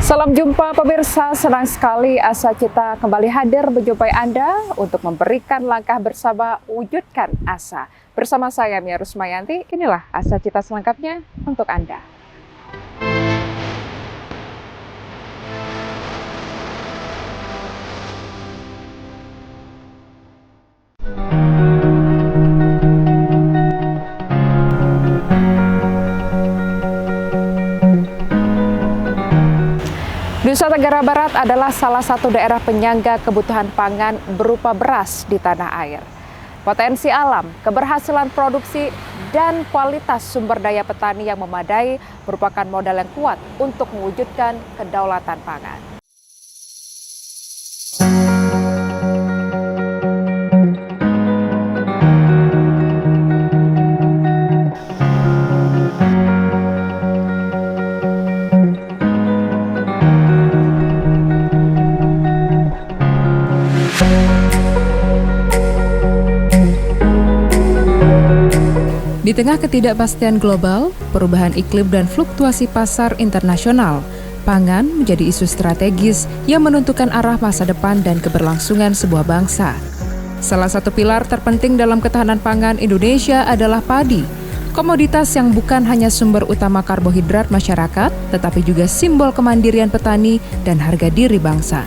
Salam jumpa pemirsa, senang sekali Asa Cita kembali hadir menjumpai Anda untuk memberikan langkah bersama wujudkan asa. Bersama saya Mia Rusmayanti, inilah Asa Cita selengkapnya untuk Anda. Nusa Tenggara Barat adalah salah satu daerah penyangga kebutuhan pangan berupa beras di tanah air. Potensi alam, keberhasilan produksi, dan kualitas sumber daya petani yang memadai merupakan modal yang kuat untuk mewujudkan kedaulatan pangan. Di tengah ketidakpastian global, perubahan iklim dan fluktuasi pasar internasional, pangan menjadi isu strategis yang menentukan arah masa depan dan keberlangsungan sebuah bangsa. Salah satu pilar terpenting dalam ketahanan pangan Indonesia adalah padi, komoditas yang bukan hanya sumber utama karbohidrat masyarakat, tetapi juga simbol kemandirian petani dan harga diri bangsa.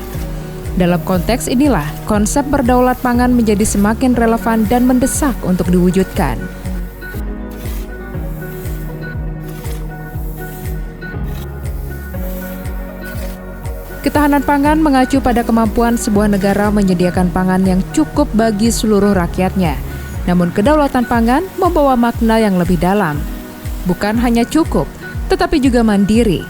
Dalam konteks inilah, konsep berdaulat pangan menjadi semakin relevan dan mendesak untuk diwujudkan. Ketahanan pangan mengacu pada kemampuan sebuah negara menyediakan pangan yang cukup bagi seluruh rakyatnya. Namun kedaulatan pangan membawa makna yang lebih dalam. Bukan hanya cukup, tetapi juga mandiri.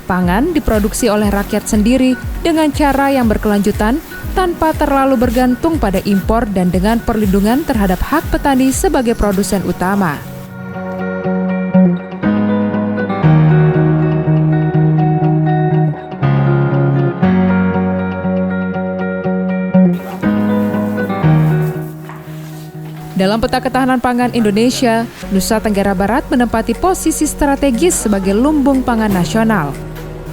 Pangan diproduksi oleh rakyat sendiri dengan cara yang berkelanjutan tanpa terlalu bergantung pada impor dan dengan perlindungan terhadap hak petani sebagai produsen utama. Dalam peta ketahanan pangan Indonesia, Nusa Tenggara Barat menempati posisi strategis sebagai lumbung pangan nasional.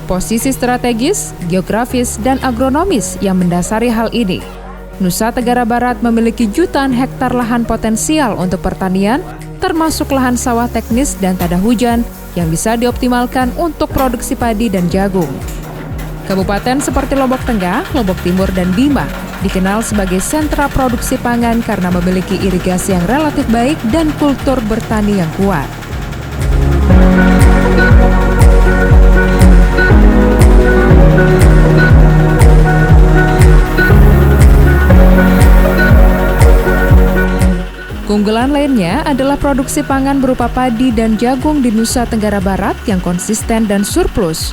Posisi strategis, geografis, dan agronomis yang mendasari hal ini. Nusa Tenggara Barat memiliki jutaan hektar lahan potensial untuk pertanian, termasuk lahan sawah teknis dan tada hujan yang bisa dioptimalkan untuk produksi padi dan jagung. Kabupaten seperti Lombok Tengah, Lombok Timur, dan Bima dikenal sebagai sentra produksi pangan karena memiliki irigasi yang relatif baik dan kultur bertani yang kuat. Keunggulan lainnya adalah produksi pangan berupa padi dan jagung di Nusa Tenggara Barat yang konsisten dan surplus.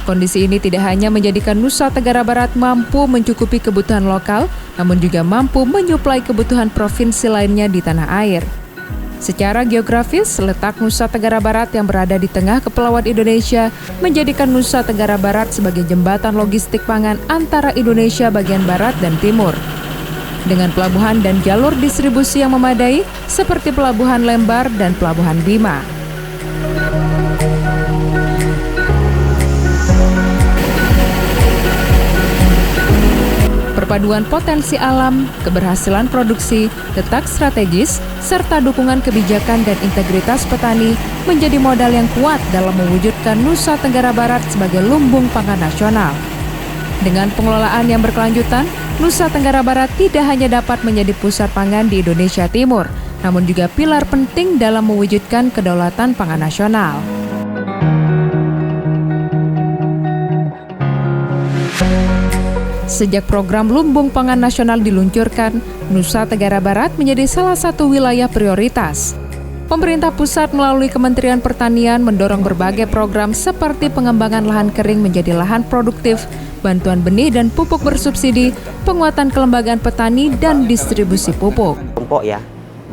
Kondisi ini tidak hanya menjadikan Nusa Tenggara Barat mampu mencukupi kebutuhan lokal, namun juga mampu menyuplai kebutuhan provinsi lainnya di tanah air. Secara geografis, letak Nusa Tenggara Barat yang berada di tengah Kepulauan Indonesia menjadikan Nusa Tenggara Barat sebagai jembatan logistik pangan antara Indonesia bagian barat dan timur. Dengan pelabuhan dan jalur distribusi yang memadai, seperti Pelabuhan Lembar dan Pelabuhan Bima. Perpaduan potensi alam, keberhasilan produksi, letak strategis, serta dukungan kebijakan dan integritas petani menjadi modal yang kuat dalam mewujudkan Nusa Tenggara Barat sebagai lumbung pangan nasional. Dengan pengelolaan yang berkelanjutan, Nusa Tenggara Barat tidak hanya dapat menjadi pusat pangan di Indonesia Timur, namun juga pilar penting dalam mewujudkan kedaulatan pangan nasional. Sejak program Lumbung Pangan Nasional diluncurkan, Nusa Tenggara Barat menjadi salah satu wilayah prioritas. Pemerintah pusat melalui Kementerian Pertanian mendorong berbagai program seperti pengembangan lahan kering menjadi lahan produktif, bantuan benih dan pupuk bersubsidi, penguatan kelembagaan petani, dan distribusi pupuk. Kelompok ya,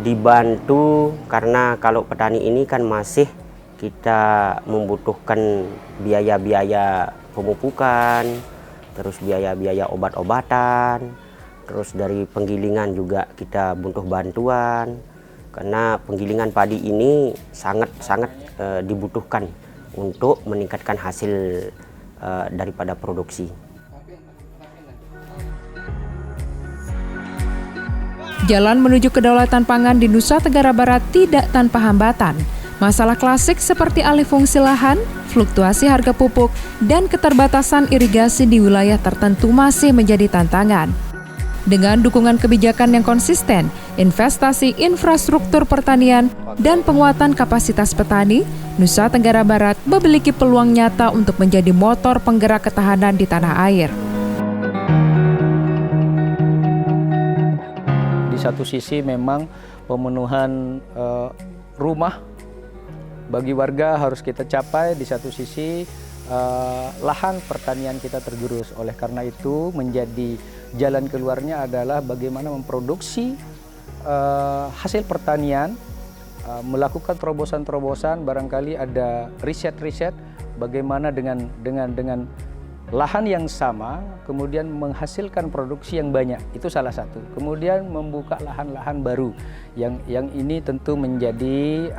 dibantu karena kalau petani ini kan masih kita membutuhkan biaya-biaya pemupukan, terus biaya-biaya obat-obatan, terus dari penggilingan juga kita butuh bantuan karena penggilingan padi ini sangat dibutuhkan untuk meningkatkan hasil daripada produksi. Jalan menuju kedaulatan pangan di Nusa Tenggara Barat tidak tanpa hambatan. Masalah klasik seperti alih fungsi lahan, fluktuasi harga pupuk, dan keterbatasan irigasi di wilayah tertentu masih menjadi tantangan. Dengan dukungan kebijakan yang konsisten, investasi infrastruktur pertanian, dan penguatan kapasitas petani, Nusa Tenggara Barat memiliki peluang nyata untuk menjadi motor penggerak ketahanan di tanah air. Di satu sisi memang pemenuhan rumah bagi warga harus kita capai, di satu sisi lahan pertanian kita tergerus. Oleh karena itu menjadi jalan keluarnya adalah bagaimana memproduksi hasil pertanian, melakukan terobosan-terobosan, barangkali ada riset-riset bagaimana dengan lahan yang sama kemudian menghasilkan produksi yang banyak, itu salah satu. Kemudian membuka lahan-lahan baru yang ini tentu menjadi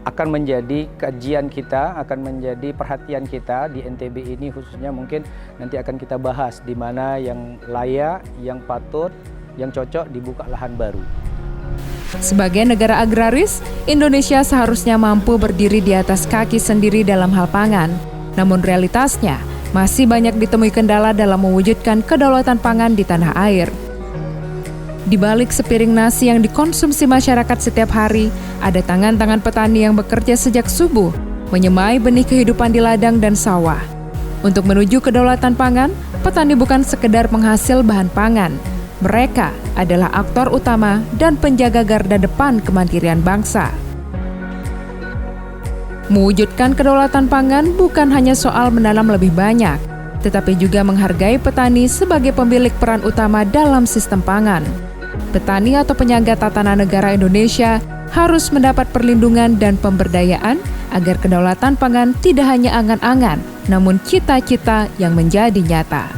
akan menjadi kajian kita, akan menjadi perhatian kita di NTB ini khususnya. Mungkin nanti akan kita bahas di mana yang layak, yang patut, yang cocok dibuka lahan baru. Sebagai negara agraris, Indonesia seharusnya mampu berdiri di atas kaki sendiri dalam hal pangan. Namun realitasnya, masih banyak ditemui kendala dalam mewujudkan kedaulatan pangan di tanah air. Di balik sepiring nasi yang dikonsumsi masyarakat setiap hari, ada tangan-tangan petani yang bekerja sejak subuh, menyemai benih kehidupan di ladang dan sawah. Untuk menuju kedaulatan pangan, petani bukan sekedar penghasil bahan pangan. Mereka adalah aktor utama dan penjaga garda depan kemandirian bangsa. Mewujudkan kedaulatan pangan bukan hanya soal menanam lebih banyak, tetapi juga menghargai petani sebagai pemilik peran utama dalam sistem pangan. Petani atau penyangga tatanan negara Indonesia harus mendapat perlindungan dan pemberdayaan agar kedaulatan pangan tidak hanya angan-angan, namun cita-cita yang menjadi nyata.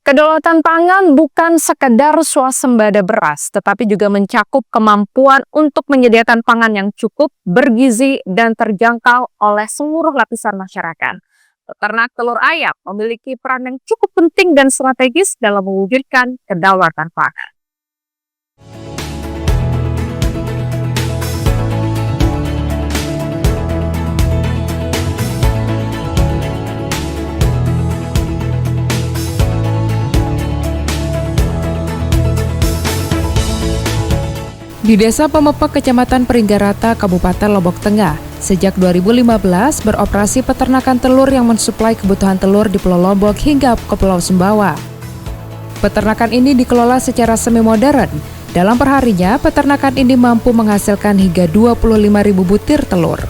Kedaulatan pangan bukan sekedar swasembada beras, tetapi juga mencakup kemampuan untuk menyediakan pangan yang cukup, bergizi, dan terjangkau oleh seluruh lapisan masyarakat. Peternak telur ayam memiliki peran yang cukup penting dan strategis dalam mewujudkan kedaulatan pangan. Di Desa Pemepek, Kecamatan Peringgarata, Kabupaten Lombok Tengah, sejak 2015 beroperasi peternakan telur yang mensuplai kebutuhan telur di Pulau Lombok hingga ke Pulau Sumbawa. Peternakan ini dikelola secara semi-modern. Dalam perharinya, peternakan ini mampu menghasilkan hingga 25.000 butir telur.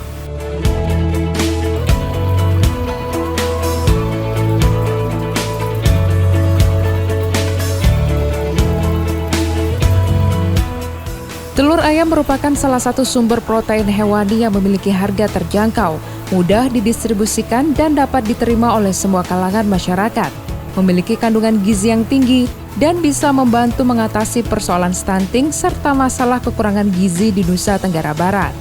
Telur ayam merupakan salah satu sumber protein hewani yang memiliki harga terjangkau, mudah didistribusikan dan dapat diterima oleh semua kalangan masyarakat. Memiliki kandungan gizi yang tinggi dan bisa membantu mengatasi persoalan stunting serta masalah kekurangan gizi di Nusa Tenggara Barat.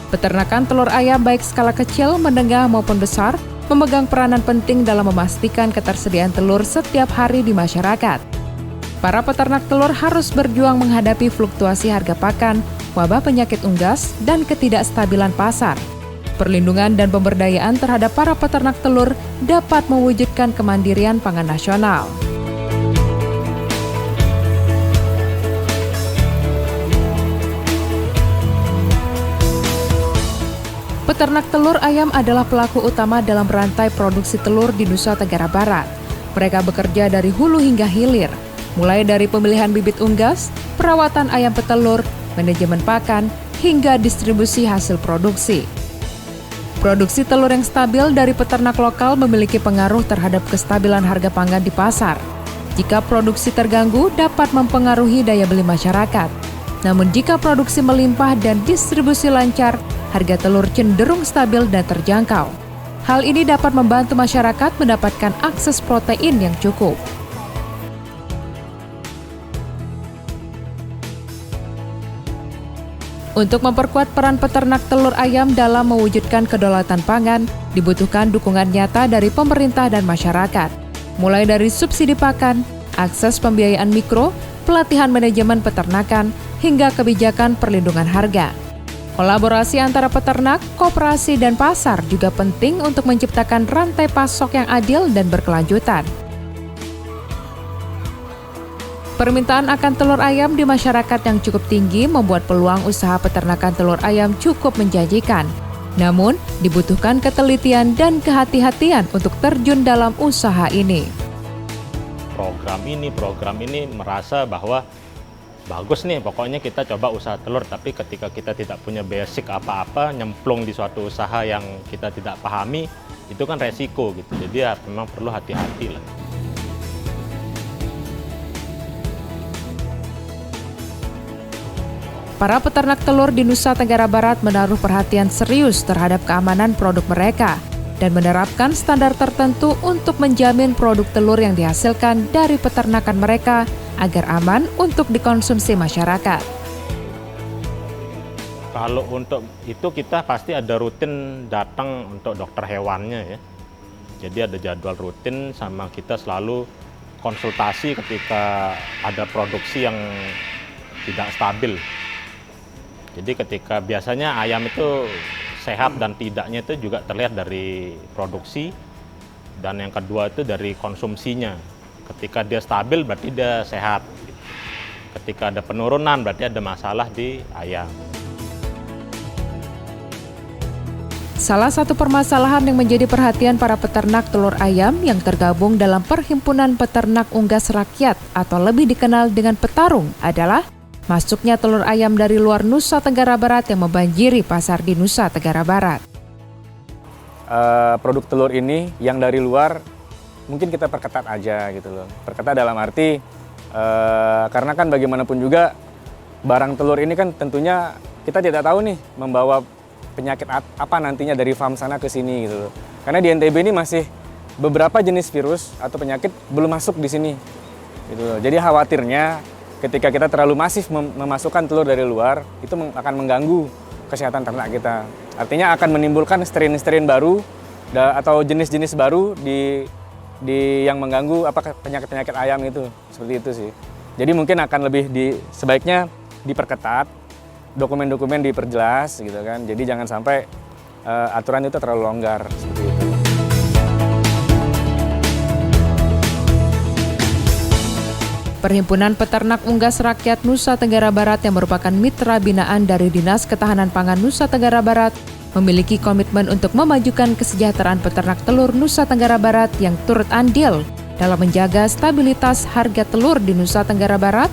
Peternakan telur ayam baik skala kecil, menengah maupun besar memegang peranan penting dalam memastikan ketersediaan telur setiap hari di masyarakat. Para peternak telur harus berjuang menghadapi fluktuasi harga pakan, wabah penyakit unggas, dan ketidakstabilan pasar. Perlindungan dan pemberdayaan terhadap para peternak telur dapat mewujudkan kemandirian pangan nasional. Peternak telur ayam adalah pelaku utama dalam rantai produksi telur di Nusa Tenggara Barat. Mereka bekerja dari hulu hingga hilir, mulai dari pemilihan bibit unggas, perawatan ayam petelur, manajemen pakan, hingga distribusi hasil produksi. Produksi telur yang stabil dari peternak lokal memiliki pengaruh terhadap kestabilan harga pangan di pasar. Jika produksi terganggu, dapat mempengaruhi daya beli masyarakat. Namun jika produksi melimpah dan distribusi lancar, harga telur cenderung stabil dan terjangkau. Hal ini dapat membantu masyarakat mendapatkan akses protein yang cukup. Untuk memperkuat peran peternak telur ayam dalam mewujudkan kedaulatan pangan, dibutuhkan dukungan nyata dari pemerintah dan masyarakat. Mulai dari subsidi pakan, akses pembiayaan mikro, pelatihan manajemen peternakan, hingga kebijakan perlindungan harga. Kolaborasi antara peternak, koperasi, dan pasar juga penting untuk menciptakan rantai pasok yang adil dan berkelanjutan. Permintaan akan telur ayam di masyarakat yang cukup tinggi membuat peluang usaha peternakan telur ayam cukup menjanjikan. Namun, dibutuhkan ketelitian dan kehati-hatian untuk terjun dalam usaha ini. Program ini merasa bahwa bagus nih, pokoknya kita coba usaha telur, tapi ketika kita tidak punya basic apa-apa, nyemplung di suatu usaha yang kita tidak pahami, itu kan resiko gitu. Jadi ya memang perlu hati-hati lah. Para peternak telur di Nusa Tenggara Barat menaruh perhatian serius terhadap keamanan produk mereka dan menerapkan standar tertentu untuk menjamin produk telur yang dihasilkan dari peternakan mereka agar aman untuk dikonsumsi masyarakat. Kalau untuk itu kita pasti ada rutin datang untuk dokter hewannya ya. Jadi ada jadwal rutin sama kita selalu konsultasi ketika ada produksi yang tidak stabil. Jadi ketika biasanya ayam itu sehat dan tidaknya itu juga terlihat dari produksi, dan yang kedua itu dari konsumsinya. Ketika dia stabil berarti dia sehat. Ketika ada penurunan berarti ada masalah di ayam. Salah satu permasalahan yang menjadi perhatian para peternak telur ayam yang tergabung dalam Perhimpunan Peternak Unggas Rakyat atau lebih dikenal dengan Petarung adalah masuknya telur ayam dari luar Nusa Tenggara Barat yang membanjiri pasar di Nusa Tenggara Barat. Produk telur ini yang dari luar mungkin kita perketat aja gitu loh. Perketat dalam arti karena kan bagaimanapun juga barang telur ini kan tentunya kita tidak tahu nih membawa penyakit apa nantinya dari farm sana ke sini gitu loh. Karena di NTB ini masih beberapa jenis virus atau penyakit belum masuk di sini gitu loh. Jadi khawatirnya ketika kita terlalu masif memasukkan telur dari luar, itu akan mengganggu kesehatan ternak kita. Artinya akan menimbulkan strain-strain baru atau jenis-jenis baru di yang mengganggu penyakit-penyakit ayam itu. Seperti itu sih. Jadi mungkin akan lebih sebaiknya diperketat, dokumen-dokumen diperjelas gitu kan. Jadi jangan sampai aturan itu terlalu longgar seperti itu. Perhimpunan Peternak Unggas Rakyat Nusa Tenggara Barat yang merupakan mitra binaan dari Dinas Ketahanan Pangan Nusa Tenggara Barat memiliki komitmen untuk memajukan kesejahteraan peternak telur Nusa Tenggara Barat yang turut andil dalam menjaga stabilitas harga telur di Nusa Tenggara Barat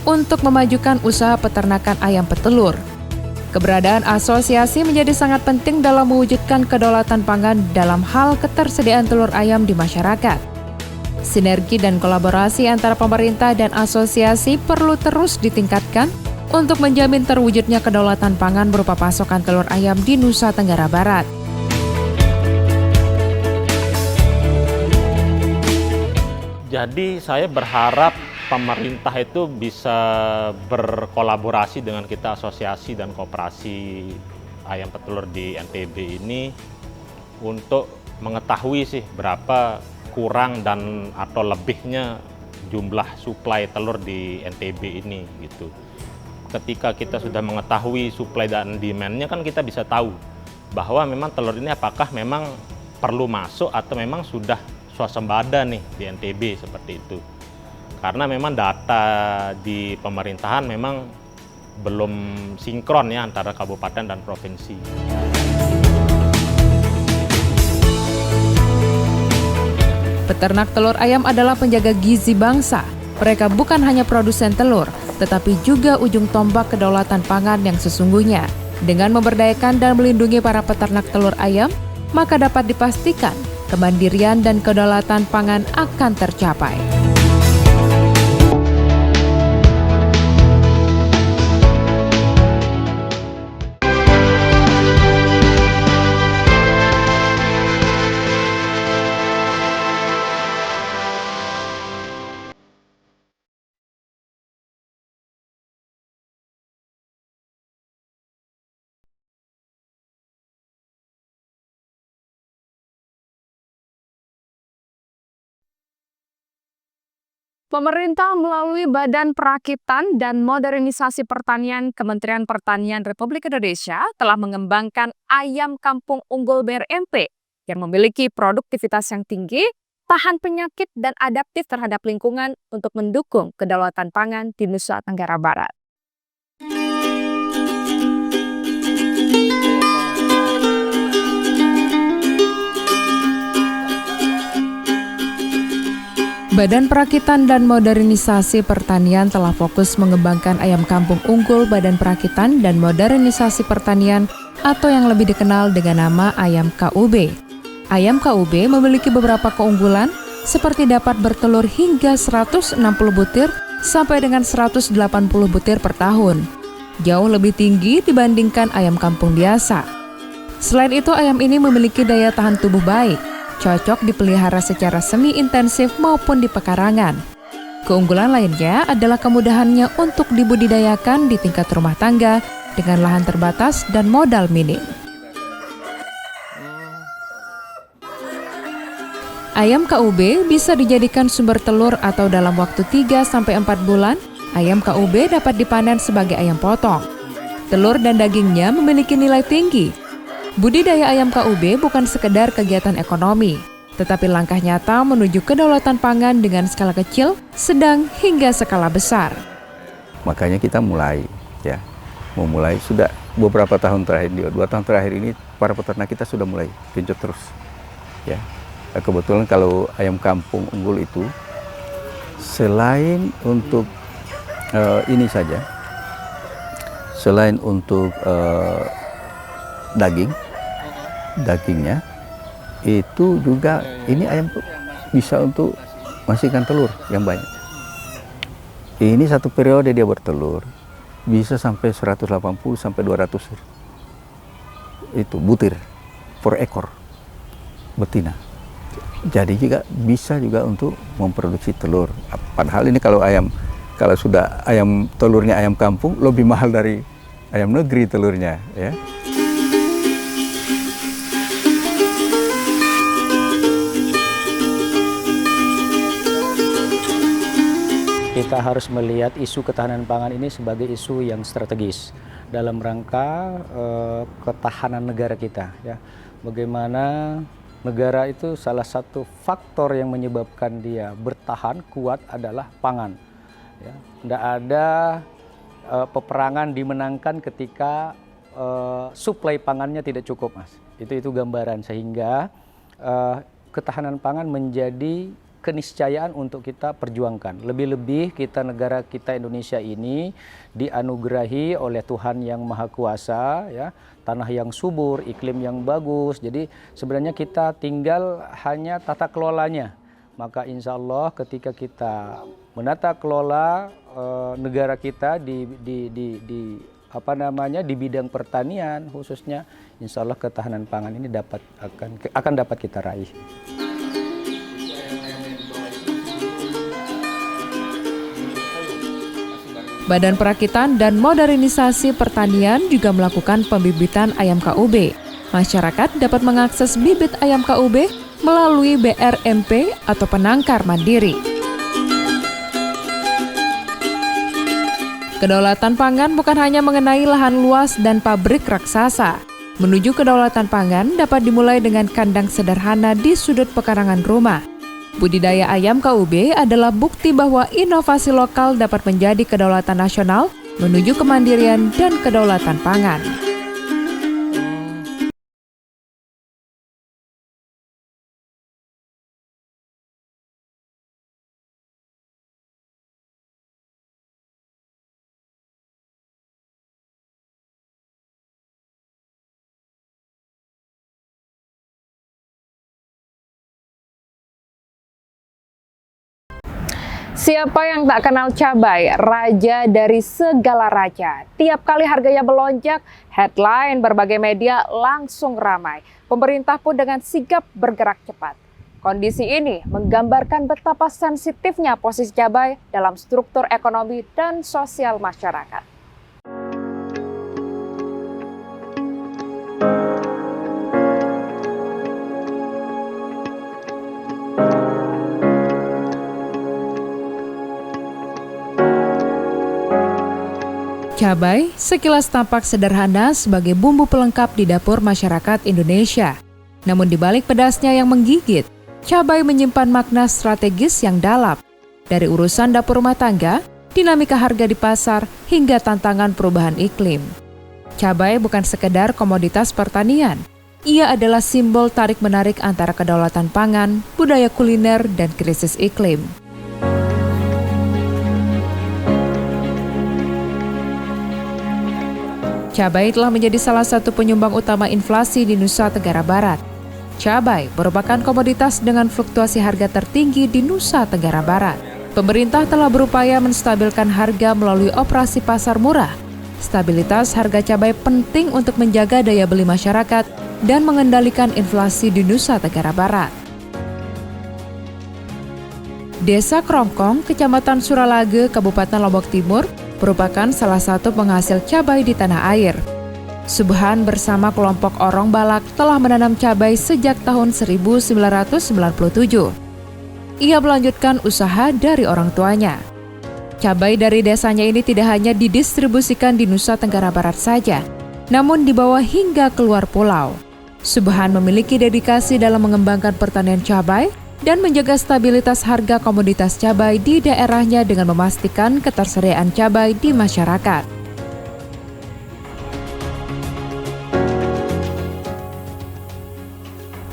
untuk memajukan usaha peternakan ayam petelur. Keberadaan asosiasi menjadi sangat penting dalam mewujudkan kedaulatan pangan dalam hal ketersediaan telur ayam di masyarakat. Sinergi dan kolaborasi antara pemerintah dan asosiasi perlu terus ditingkatkan untuk menjamin terwujudnya kedaulatan pangan berupa pasokan telur ayam di Nusa Tenggara Barat. Jadi saya berharap pemerintah itu bisa berkolaborasi dengan kita asosiasi dan koperasi ayam petelur di NTB ini untuk mengetahui sih berapa kurang dan atau lebihnya jumlah suplai telur di NTB ini gitu. Ketika kita sudah mengetahui suplai dan demand-nya kan kita bisa tahu bahwa memang telur ini apakah memang perlu masuk atau memang sudah swasembada nih di NTB seperti itu. Karena memang data di pemerintahan memang belum sinkron ya antara kabupaten dan provinsi. Peternak telur ayam adalah penjaga gizi bangsa. Mereka bukan hanya produsen telur, tetapi juga ujung tombak kedaulatan pangan yang sesungguhnya. Dengan memberdayakan dan melindungi para peternak telur ayam, maka dapat dipastikan kemandirian dan kedaulatan pangan akan tercapai. Pemerintah melalui Badan Perakitan dan Modernisasi Pertanian Kementerian Pertanian Republik Indonesia telah mengembangkan ayam kampung unggul BRMP yang memiliki produktivitas yang tinggi, tahan penyakit, dan adaptif terhadap lingkungan untuk mendukung kedaulatan pangan di Nusa Tenggara Barat. Badan Perakitan dan Modernisasi Pertanian telah fokus mengembangkan ayam kampung unggul Badan Perakitan dan Modernisasi Pertanian atau yang lebih dikenal dengan nama ayam KUB. Ayam KUB memiliki beberapa keunggulan seperti dapat bertelur hingga 160 butir sampai dengan 180 butir per tahun. Jauh lebih tinggi dibandingkan ayam kampung biasa. Selain itu, ayam ini memiliki daya tahan tubuh baik, cocok dipelihara secara semi-intensif maupun di pekarangan. Keunggulan lainnya adalah kemudahannya untuk dibudidayakan di tingkat rumah tangga dengan lahan terbatas dan modal minim. Ayam KUB bisa dijadikan sumber telur atau dalam waktu 3-4 bulan, ayam KUB dapat dipanen sebagai ayam potong. Telur dan dagingnya memiliki nilai tinggi. Budidaya ayam KUB bukan sekedar kegiatan ekonomi, tetapi langkah nyata menuju kedaulatan pangan dengan skala kecil, sedang, hingga skala besar. Makanya kita mulai, memulai sudah beberapa tahun terakhir, 2 tahun terakhir ini para peternak kita sudah mulai genjot terus. Ya, kebetulan kalau ayam kampung unggul itu selain untuk ini saja, selain untuk dagingnya itu juga ini ayam bisa untuk menghasilkan telur yang banyak. Ini satu periode dia bertelur bisa sampai 180 sampai 200 itu butir per ekor betina. Jadi juga bisa juga untuk memproduksi telur. Padahal ini kalau sudah ayam telurnya ayam kampung lebih mahal dari ayam negeri telurnya, ya. Kita harus melihat isu ketahanan pangan ini sebagai isu yang strategis dalam rangka ketahanan negara kita. Ya. Bagaimana negara itu salah satu faktor yang menyebabkan dia bertahan kuat adalah pangan. Ya. Tidak ada peperangan dimenangkan ketika suplai pangannya tidak cukup, Mas. Itu gambaran, sehingga ketahanan pangan menjadi keniscayaan untuk kita perjuangkan. Lebih-lebih negara kita Indonesia ini dianugerahi oleh Tuhan Yang Maha Kuasa, ya, tanah yang subur, iklim yang bagus. Jadi sebenarnya kita tinggal hanya tata kelolanya. Maka insya Allah ketika kita menata kelola negara kita di bidang pertanian khususnya, insya Allah ketahanan pangan ini akan dapat kita raih. Badan Perakitan dan Modernisasi Pertanian juga melakukan pembibitan ayam KUB. Masyarakat dapat mengakses bibit ayam KUB melalui BRMP atau penangkar mandiri. Kedaulatan pangan bukan hanya mengenai lahan luas dan pabrik raksasa. Menuju kedaulatan pangan dapat dimulai dengan kandang sederhana di sudut pekarangan rumah. Budidaya ayam KUB adalah bukti bahwa inovasi lokal dapat menjadi kedaulatan nasional menuju kemandirian dan kedaulatan pangan. Siapa yang tak kenal cabai, raja dari segala raja. Tiap kali harganya melonjak, headline berbagai media langsung ramai. Pemerintah pun dengan sigap bergerak cepat. Kondisi ini menggambarkan betapa sensitifnya posisi cabai dalam struktur ekonomi dan sosial masyarakat. Cabai sekilas tampak sederhana sebagai bumbu pelengkap di dapur masyarakat Indonesia. Namun di balik pedasnya yang menggigit, cabai menyimpan makna strategis yang dalam. Dari urusan dapur rumah tangga, dinamika harga di pasar, hingga tantangan perubahan iklim. Cabai bukan sekedar komoditas pertanian. Ia adalah simbol tarik-menarik antara kedaulatan pangan, budaya kuliner, dan krisis iklim. Cabai telah menjadi salah satu penyumbang utama inflasi di Nusa Tenggara Barat. Cabai merupakan komoditas dengan fluktuasi harga tertinggi di Nusa Tenggara Barat. Pemerintah telah berupaya menstabilkan harga melalui operasi pasar murah. Stabilitas harga cabai penting untuk menjaga daya beli masyarakat dan mengendalikan inflasi di Nusa Tenggara Barat. Desa Krongkong, Kecamatan Suralage, Kabupaten Lombok Timur, merupakan salah satu penghasil cabai di tanah air. Subhan bersama kelompok Orong Balak telah menanam cabai sejak tahun 1997. Ia melanjutkan usaha dari orang tuanya. Cabai dari desanya ini tidak hanya didistribusikan di Nusa Tenggara Barat saja, namun dibawa hingga keluar pulau. Subhan memiliki dedikasi dalam mengembangkan pertanian cabai dan menjaga stabilitas harga komoditas cabai di daerahnya dengan memastikan ketersediaan cabai di masyarakat.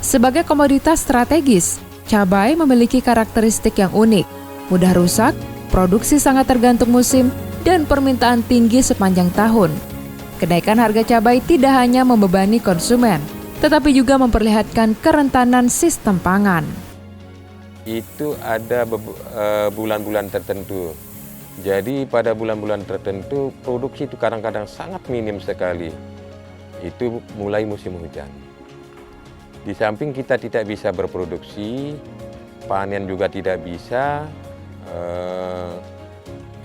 Sebagai komoditas strategis, cabai memiliki karakteristik yang unik, mudah rusak, produksi sangat tergantung musim, dan permintaan tinggi sepanjang tahun. Kenaikan harga cabai tidak hanya membebani konsumen, tetapi juga memperlihatkan kerentanan sistem pangan. Itu ada bulan-bulan tertentu. Jadi pada bulan-bulan tertentu produksi itu kadang-kadang sangat minim sekali. Itu mulai musim hujan. Di samping kita tidak bisa berproduksi, panen juga tidak bisa.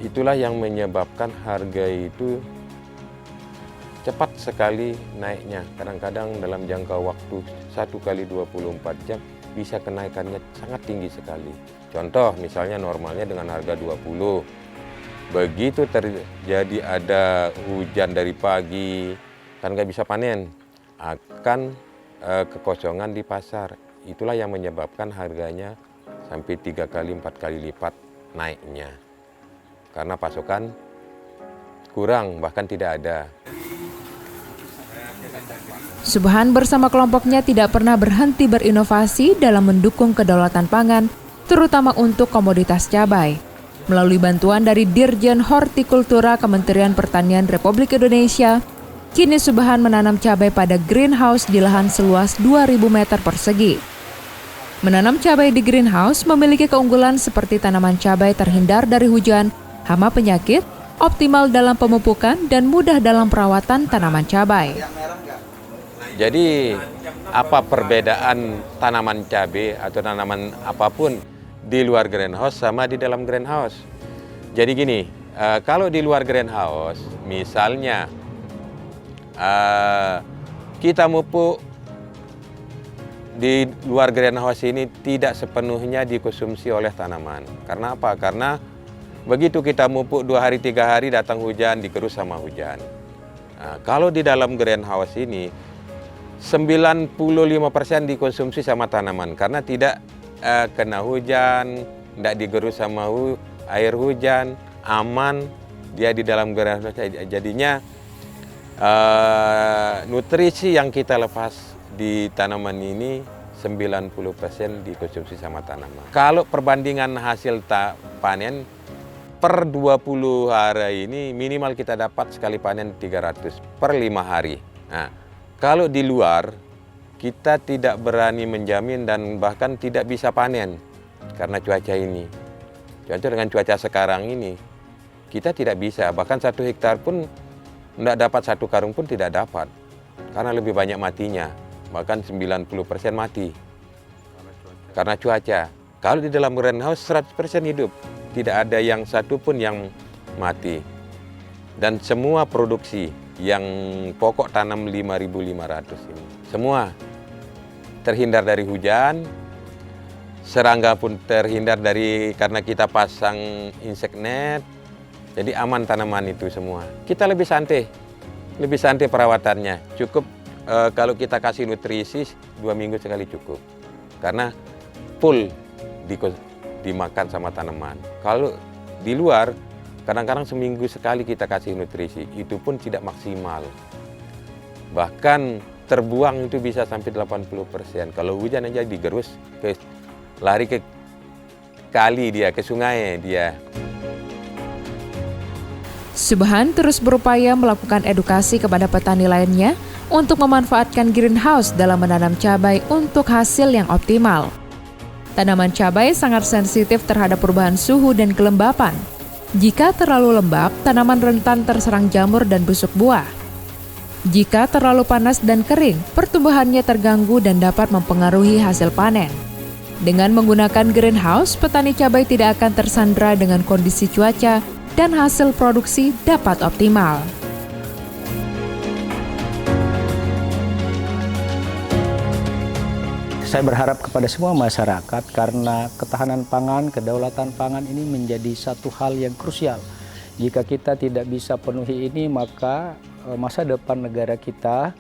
Itulah yang menyebabkan harga itu cepat sekali naiknya. Kadang-kadang dalam jangka waktu 1 kali 24 jam bisa kenaikannya sangat tinggi sekali. Contoh misalnya normalnya dengan harga 20. Begitu terjadi ada hujan dari pagi, kan nggak bisa panen, akan kekosongan di pasar. Itulah yang menyebabkan harganya sampai 3 kali 4 kali lipat naiknya. Karena pasokan kurang, bahkan tidak ada. Subhan bersama kelompoknya tidak pernah berhenti berinovasi dalam mendukung kedaulatan pangan, terutama untuk komoditas cabai. Melalui bantuan dari Dirjen Hortikultura Kementerian Pertanian Republik Indonesia, kini Subhan menanam cabai pada greenhouse di lahan seluas 2.000 meter persegi. Menanam cabai di greenhouse memiliki keunggulan seperti tanaman cabai terhindar dari hujan, hama penyakit, optimal dalam pemupukan, dan mudah dalam perawatan tanaman cabai. Jadi apa perbedaan tanaman cabai atau tanaman apapun di luar greenhouse sama di dalam greenhouse? Jadi gini, kalau di luar greenhouse, misalnya kita pupuk di luar greenhouse ini tidak sepenuhnya dikonsumsi oleh tanaman. Karena apa? Karena begitu kita pupuk 2 hari 3 hari datang hujan, digerus sama hujan. Nah, kalau di dalam greenhouse ini 95% dikonsumsi sama tanaman karena tidak kena hujan, tidak digerus sama air hujan, aman dia di dalam greenhouse. Jadinya nutrisi yang kita lepas di tanaman ini 90% dikonsumsi sama tanaman. Kalau perbandingan hasil panen per 20 hari ini minimal kita dapat sekali panen 300 per 5 hari. Nah, kalau di luar, kita tidak berani menjamin dan bahkan tidak bisa panen karena cuaca ini. Contoh dengan cuaca sekarang ini, kita tidak bisa, bahkan 1 hektar pun tidak dapat 1 karung pun tidak dapat. Karena lebih banyak matinya, bahkan 90% mati. Karena cuaca. Kalau di dalam greenhouse 100% hidup, tidak ada yang satu pun yang mati. Dan semua produksi yang pokok tanam 5.500 ini, semua terhindar dari hujan, serangga pun terhindar dari karena kita pasang insect net, jadi aman tanaman itu semua. Kita lebih santai perawatannya. Cukup kalau kita kasih nutrisi 2 minggu sekali cukup, karena full dimakan sama tanaman. Kalau di luar, kadang-kadang seminggu sekali kita kasih nutrisi, itu pun tidak maksimal. Bahkan terbuang itu bisa sampai 80%. Kalau hujan aja digerus, lari ke kali dia, ke sungai dia. Subhan terus berupaya melakukan edukasi kepada petani lainnya untuk memanfaatkan greenhouse dalam menanam cabai untuk hasil yang optimal. Tanaman cabai sangat sensitif terhadap perubahan suhu dan kelembapan. Jika terlalu lembab, tanaman rentan terserang jamur dan busuk buah. Jika terlalu panas dan kering, pertumbuhannya terganggu dan dapat mempengaruhi hasil panen. Dengan menggunakan greenhouse, petani cabai tidak akan tersandra dengan kondisi cuaca dan hasil produksi dapat optimal. Saya berharap kepada semua masyarakat, karena ketahanan pangan, kedaulatan pangan ini menjadi satu hal yang krusial. Jika kita tidak bisa penuhi ini, maka masa depan negara kita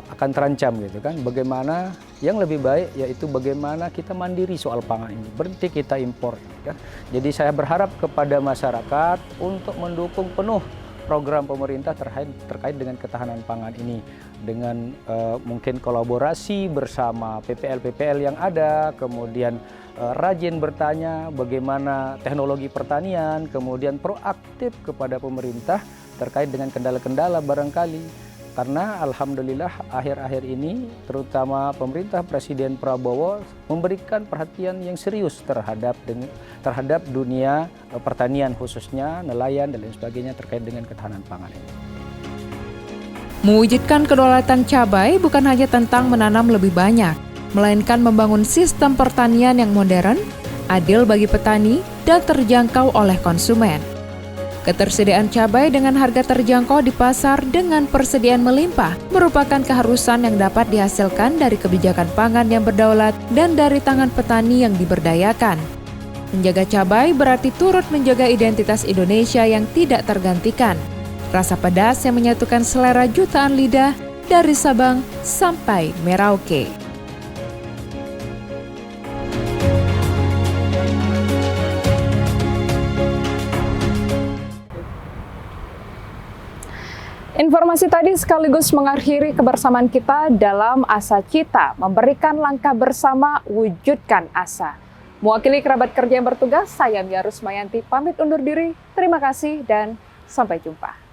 akan terancam gitu kan. Bagaimana yang lebih baik yaitu bagaimana kita mandiri soal pangan ini, berhenti kita impor ya. Jadi saya berharap kepada masyarakat untuk mendukung penuh program pemerintah terkait dengan ketahanan pangan ini, dengan mungkin kolaborasi bersama PPL yang ada, kemudian rajin bertanya bagaimana teknologi pertanian, kemudian proaktif kepada pemerintah terkait dengan kendala-kendala barangkali. Karena alhamdulillah akhir-akhir ini terutama pemerintah Presiden Prabowo memberikan perhatian yang serius terhadap dunia pertanian, khususnya nelayan dan lain sebagainya terkait dengan ketahanan pangan ini. Mewujudkan kedaulatan cabai bukan hanya tentang menanam lebih banyak, melainkan membangun sistem pertanian yang modern, adil bagi petani, dan terjangkau oleh konsumen. Ketersediaan cabai dengan harga terjangkau di pasar dengan persediaan melimpah merupakan keharusan yang dapat dihasilkan dari kebijakan pangan yang berdaulat dan dari tangan petani yang diberdayakan. Menjaga cabai berarti turut menjaga identitas Indonesia yang tidak tergantikan. Rasa pedas yang menyatukan selera jutaan lidah dari Sabang sampai Merauke. Informasi tadi sekaligus mengakhiri kebersamaan kita dalam Asa Cita, memberikan langkah bersama, wujudkan asa. Mewakili kerabat kerja yang bertugas, saya Mia Rusmayanti pamit undur diri. Terima kasih dan sampai jumpa.